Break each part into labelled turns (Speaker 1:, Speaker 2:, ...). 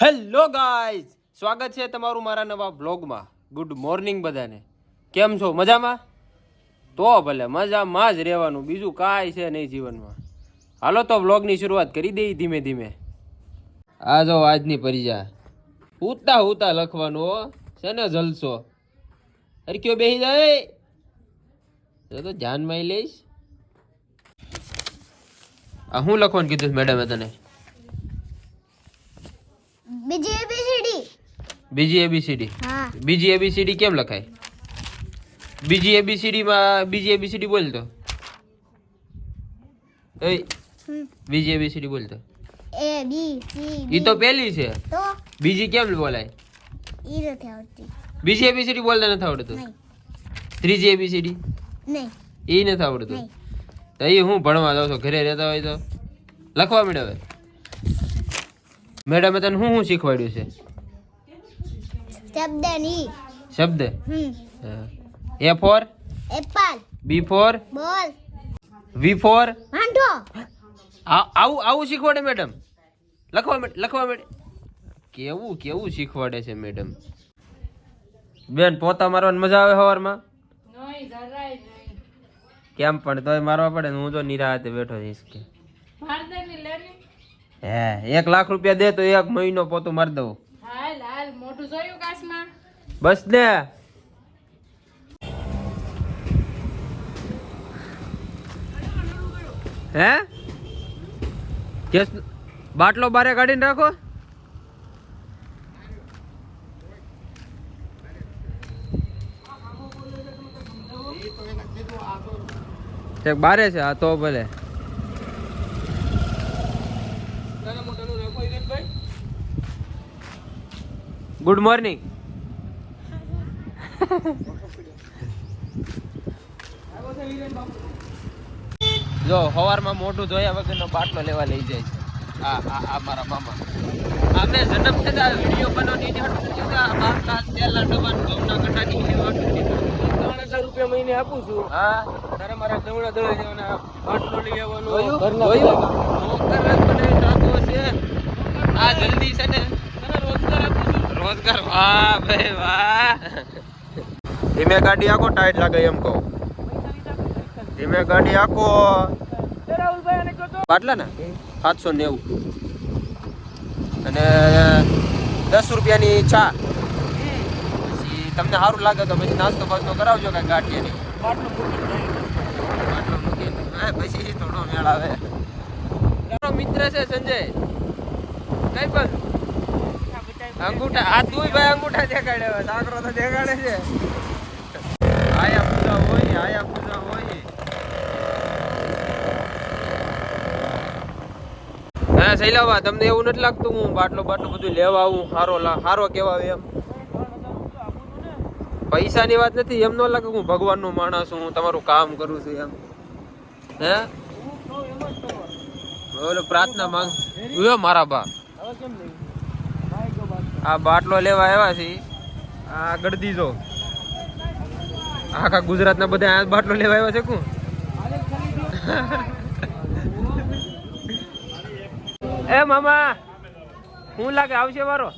Speaker 1: Hello guys, સ્વાગત છે તમારું મારા નવા બ્લોગમાં. ગુડ મોર્નિંગ બધાને. કેમ છો? મજામાં? તો ભલે મજામાં જ રહેવાનું, બીજું કાંઈ છે નહીં જીવનમાં. હાલો તો બ્લોગની શરૂઆત કરી દઈએ ધીમે ધીમે. આ જો આજની પરિજા ઉતા ઉતા લખવાનું હો છે ને, જલસો. અરે કયો બેસી જાય તો ધ્યાનમાં લઈશ. આ હું લખવાનું કીધું મેડમે તને? બીજી એબીસીડી. હા, બીજી એબીસીડી કેમ લખાય? બીજી એબીસીડી માં બીજી એબીસીડી બોલ તો. એ બીજી એબીસીડી બોલ તો.
Speaker 2: એ બી સી
Speaker 1: ઈ તો પહેલી છે,
Speaker 2: તો
Speaker 1: બીજી કેમ બોલાય?
Speaker 2: ઈ નથી આવડતી.
Speaker 1: બીજી એબીસીડી બોલતા નથી આવડતું? ત્રીજી એબીસીડી
Speaker 2: નહીં,
Speaker 1: ઈ નથી આવડતું. તો એ હું ભણવા જાઉં છું, ઘરે રહેતા હોય તો લખવા માંડે. હવે મેડમે તને હું શીખવાડ્યું છે?
Speaker 2: શબ્દ ની
Speaker 1: શબ્દ. એ ફોર
Speaker 2: એપલ,
Speaker 1: બી ફોર
Speaker 2: બોલ,
Speaker 1: વી ફોર
Speaker 2: વાંઢો.
Speaker 1: આવું શીખવાડે મેડમ? લખવા માંડે. કેવું કેવું શીખવાડે છે મેડમ. બેન, પોતા મારવાની મજા આવે સવારમાં? કેમ પણ તોય મારવા પડે ને. હું તો નિરાતે બેઠો જઈશ કે હે 1 લાખ રૂપિયા દે તો 1 મહિનો પોતું મારી દઉં. બસ ને. હે કેસ બાટલો બારે કાઢીને રાખો. બારે છે આ તો ભલે. Good morning. જો સવારમાં મોઢું ધોયા વગરનો બાટલો લેવા લઈ જાય છે. આ મારા મામા. આપણે જન્મ થતા વિડીયો બનાવવાની તેલના ડબ્બાનું ઘઉંના કટાની
Speaker 3: 3,000 રૂપિયા મહિને આપું છું.
Speaker 1: હા,
Speaker 3: તારે મારા દવડા દળે જવાના, બાટલો લઈ આવવાનો.
Speaker 1: આ જલ્દી છે ને
Speaker 3: રોજગાર આપું છું.
Speaker 1: રોજગાર. વાહ ભાઈ વાહ. ધીમે ગાડી આખો ટાઈટ લાગે એમ કહું. ધીમે ગાડી આખો. બાટલા ને 790 અને 10 રૂપિયાની ચા. પછી તમને સારું લાગે તો પછી નાસ્તો બાસ્તો કરાવજો કઈ ગાંઠિયાની. બાટલો મૂકીને પછી થોડો મેળ આવે. મારો મિત્ર છે સંજય. કઈ પણ અંગૂઠા આ તું ભાઈ અંગૂઠા દેખાડે. હવે સાકરો તો દેખાડે છે. આયા પૂજા હોય. હા શૈલાવા, તમને એવું નથી લાગતું હું બાટલો બધું લેવા આવું હારો કેવા એમ? પૈસાની વાત નથી. એમ ન લાગે હું ભગવાનનો માણસ છું, હું તમારું કામ કરું છું એમ? હે બોલો, પ્રાર્થના માંગ મારા બા. આ બાટલો લેવા આવ્યા છે. આ ગળદી જો આખા ગુજરાતના બધા આ બાટલો લેવા આવ્યા છે. કોણ? એ મામા, શું લાગે આવશે મારો?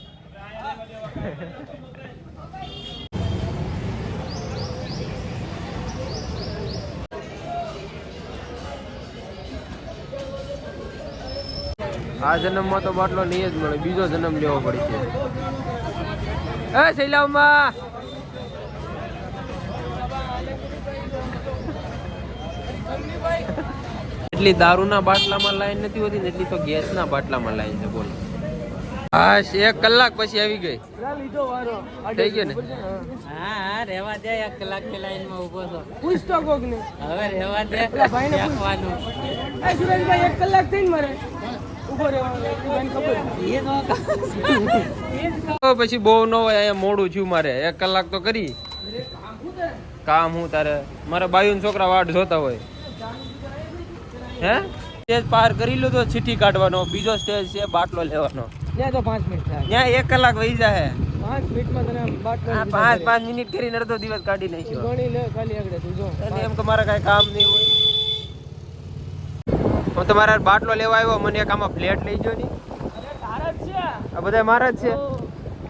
Speaker 1: આ જન્મમાં તો બાટલો નહીં જ મળે, બીજો જન્મ લેવો પડશે. એ શૈલાવમાં એટલી દારૂના બાટલામાં લાઈન નથી હોતી ને, એટલી તો ગેસના બાટલામાં લાઈન છે. બોલો. હા, 1 કલાક પછી આવી ગઈ. થઈ ગયો ને?
Speaker 3: હા, રેવા દે. 1 કલાકની લાઈનમાં ઉભો છો. પૂછતો કોક ને. હવે રેવા દે. ભાઈનું સુરેશભાઈ 1 કલાક થઈને મારે ઉભો રહેવાનું.
Speaker 1: પછી બહુ ન હોય. અહીંયા મોડું થયું મારે. 1 કલાક તો કરી કામ. હું તારે મારા બાયુ છોકરા વાટ જોતા હોય. હે સ્ટેજ પાર કરી લો તો ચીઠી કાઢવાનો. બીજો સ્ટેજ છે બાટલો લેવાનો.
Speaker 3: ત્યાં તો 5 મિનિટ થાય.
Speaker 1: ત્યાં 1 કલાક વહી જાય.
Speaker 3: 5 મિનિટમાં તને બાટલો.
Speaker 1: 5 મિનિટ કરીને અડધો દિવસ કાઢી નાખ્યો.
Speaker 3: ગણી લે ખાલી આગળ તું જો.
Speaker 1: એમ કે મારે કઈ કામ નહીં હોય. હું તમારા બાટલો લેવા આવ્યો, મને એક આમાં ફ્લેટ લઈ ગયો. નહીં
Speaker 3: મારા જ છે
Speaker 1: આ બધા મારા જ છે.
Speaker 3: તો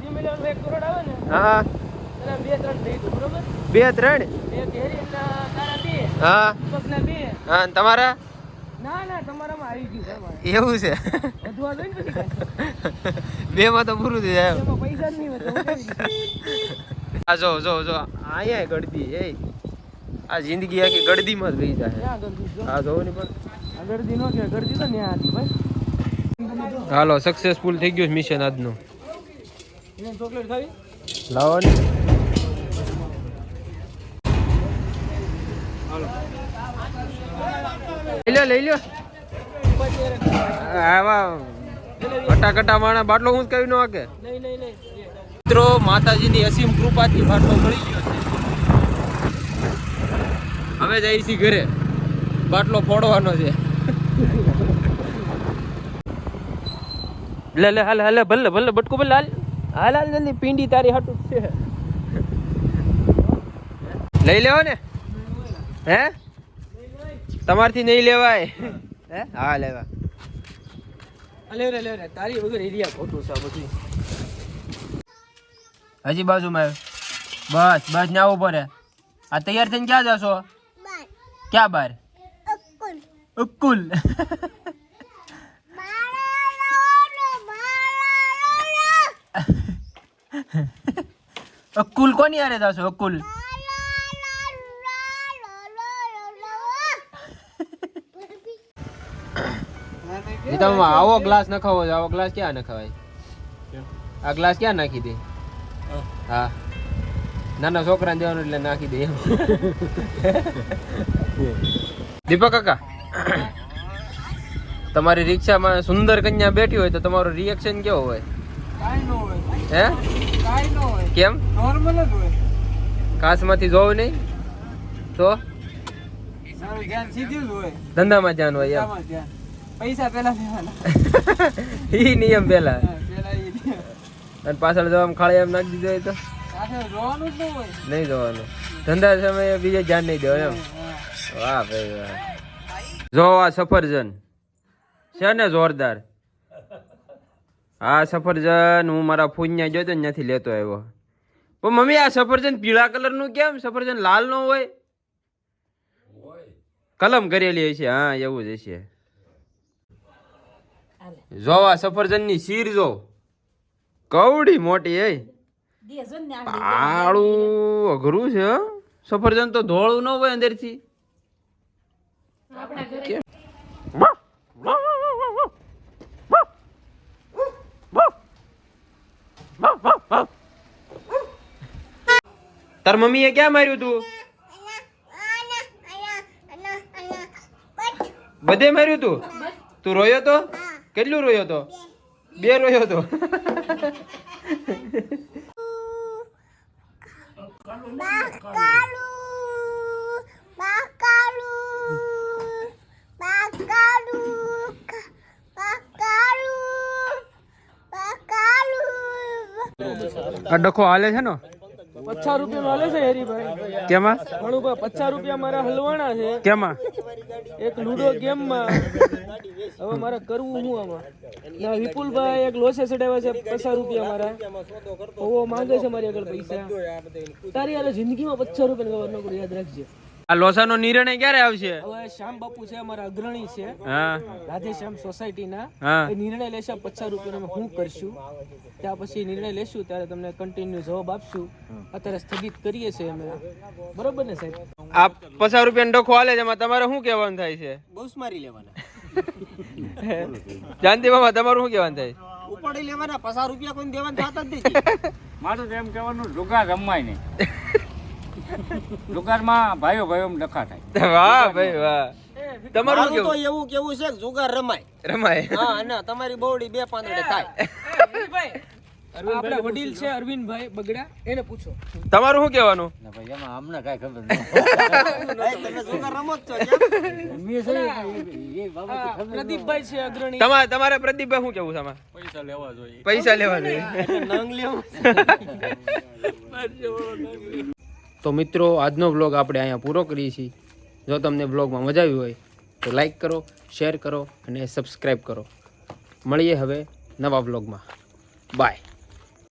Speaker 3: 3 મિલિયન 1 કરોડ આવે ને
Speaker 1: હા
Speaker 3: એના 2-3 થઈ ગયું બરોબર
Speaker 1: 2-3.
Speaker 3: બે ઘેરી તારા 2
Speaker 1: હા
Speaker 3: દીપકના 2
Speaker 1: હા અને તમારા
Speaker 3: ના તમારામાં આવી ગયું છે અમારે
Speaker 1: એવું છે.
Speaker 3: વધવા દો ને પછી કાંઈ.
Speaker 1: 2 માં તો પૂરું થઈ જાય.
Speaker 3: એમાં પૈસા જ નહીં હોય તો હું કેવી રીતે?
Speaker 1: આ જો અહીંયા ગળદી એ આ જિંદગી આખી ગળદીમાં જ ગઈ જાય.
Speaker 3: ક્યાં ગરદી જો
Speaker 1: આ જોવો ને પણ.
Speaker 3: આ ગરદી નો કે ગરદી તો ન્યા હતી ભાઈ.
Speaker 1: હાલો સક્સેસફુલ થઈ ગયું મિશન આજનું.
Speaker 3: એને ચોકલેટ ખાવી
Speaker 1: લાવો ને. લઈ લો આવા કટા માણા બાટલો હું જ કહ્યું ન કે
Speaker 3: નહીં
Speaker 1: મિત્રો માતાજીની અસીમ કૃપાથી બાટલો મળી ગયો છે. હવે જઈ છીએ ઘરે બાટલો ફોડવાનો છે. લે હાલ ભલે બટકું ભલે હાલ જલ્દી પીંડી તારી હાટું છે. લઈ લેવો ને હે તમારથી નહીં લેવાય હે હા લેવા.
Speaker 3: લે તારી વગર એરિયા ખોટું છે આ બધું.
Speaker 1: હજી બાજુમાં બસ ના આવું પડે. આ તૈયાર થઈને ક્યાં જશો?
Speaker 2: બાર
Speaker 1: ક્યાં બાર?
Speaker 2: અક્કુલ
Speaker 1: ઉક્કુલ. અક્કુલ કોની હારે જશો? અક્કુલ એ તમે આવો ગ્લાસ નખાવો છે. આવો ગ્લાસ ક્યાં નખાવાય? આ ગ્લાસ ક્યાં નાખી દે? હા નાના છોકરાને દેવાનું એટલે નાખી દે એમ. દીપક કાકા તમારી રિક્ષામાં સુંદર કન્યા બેઠી હોય તો તમારું રિએક્શન કેવો હોય?
Speaker 3: કાઈ નો હોય
Speaker 1: હે
Speaker 3: કાઈ નો હોય
Speaker 1: કેમ?
Speaker 3: નોર્મલ જ હોય.
Speaker 1: કાચમાંથી જોવું નહીં તો
Speaker 3: મારું ધ્યાન સીધું જ હોય.
Speaker 1: ધંધામાં ધ્યાન હોય એમ.
Speaker 3: આમાં ધ્યાન. પૈસા પહેલા દેવાના.
Speaker 1: ઈ નિયમ પેલા
Speaker 3: પહેલા ઈ દે.
Speaker 1: અને પાછળ જવામાં ખાલી એમ નાખી દીધો હોય તો
Speaker 3: પાછળ જોવાનું જ ન હોય.
Speaker 1: નહીં જોવાનું. ધંધા સમયે બીજે ધ્યાન નહીં દેવાનું એમ.
Speaker 3: હા.
Speaker 1: વાહ ભાઈ વાહ. જો આ સફરજન છે ને જોરદાર. આ સફરજન હું મારા ફૂન્યા જોતો ને નથી લેતો આવ્યો. પણ મમ્મી આ સફરજન પીળા કલર નું કેમ? સફરજન લાલ નો હોય? કલમ કરેલી હશે. હા એવું જ હશે. જો આ સફરજન ની શીર જો કવડી મોટી એ આળું અઘરું છે હો. સફરજન તો ધોળું ન હોય અંદર થી. તાર મમ્મી એ ક્યાં માર્યું તું? બધે માર્યું તું? તું રોયો તો? કેટલું રોયો તો? 2 રોયો તો. આ ડખો હાલે છે ને?
Speaker 3: 50 રૂપિયા હાલે છે હેરીભાઈ.
Speaker 1: કેમાં?
Speaker 3: ભણુભાઈ 50 રૂપિયા મારા હલવાણા છે
Speaker 1: કેમાં?
Speaker 3: એક લૂડો ગેમમાં. હવે મારે કરવું શું આમાં? ના વિપુલભાઈ એક લોસે ચડાવ્યા છે 50 રૂપિયા મારા. ઓવો માંગે છે મારી આગળ પૈસા. તારી યાર જિંદગીમાં 50 રૂપિયા નો કરું યાદ રાખજે.
Speaker 1: આ લોસાનો નિર્ણય ક્યારે આવશે?
Speaker 3: હવે શ્યામ બાપુ છે અમારા અગ્રણી છે
Speaker 1: હા
Speaker 3: રાધે શ્યામ સોસાયટીના.
Speaker 1: હા
Speaker 3: એ નિર્ણય લેશે 50 રૂપિયાનો હું કરશું. ત્યાં પછી નિર્ણય લેશું ત્યારે તમને કન્ટિન્યુ જવાબ આપશું. અત્યારે સ્થગિત કરીએ છીએ અમે. બરોબર ને સાહેબ?
Speaker 1: આ 50 રૂપિયાનો ડખો હાલે છે એમાં તમારે શું કહેવાનું થાય છે?
Speaker 3: બહુ મારી લેવાના.
Speaker 1: જાનતી મામા તમારું શું કહેવાનું થાય?
Speaker 3: ઉપાડી લેવાના 50 રૂપિયા કોઈ દેવાના થતા જ નથી.
Speaker 4: મારું તો એમ કહેવાનું લુગાર રમાય નહીં. લુગારમાં ભાઈઓ ડખા થાય.
Speaker 1: વાહ ભાઈ વાહ. તમારું શું
Speaker 5: તો
Speaker 1: કેવું?
Speaker 5: એવું કેવું છે કે જુગાર રમાય.
Speaker 1: રમાય.
Speaker 5: હા અને તમારી બોડી 2 પાંદડે થાય.
Speaker 3: આપણા વડીલ છે અરવિંદભાઈ બગડા એને પૂછો.
Speaker 1: તમારું શું કહેવાનું?
Speaker 4: ભાઈ એમાં અમને કાંઈ ખબર
Speaker 5: તમે જુગાર રમો જ છો કેમ?
Speaker 3: પ્રદીપભાઈ છે અગ્રણી.
Speaker 1: તમારે પ્રદીપભાઈ શું કેવું છે આમાં? પૈસા લેવા જોઈએ.
Speaker 5: નંગ લેવું.
Speaker 1: તો મિત્રો આજનો વ્લોગ આપણે અહીંયા પૂરો કરીએ છીએ. જો તમને વ્લોગમાં મજા આવી હોય તો લાઈક કરો, શેર કરો અને સબસ્ક્રાઈબ કરો. મળીએ હવે નવા બ્લોગમાં. બાય.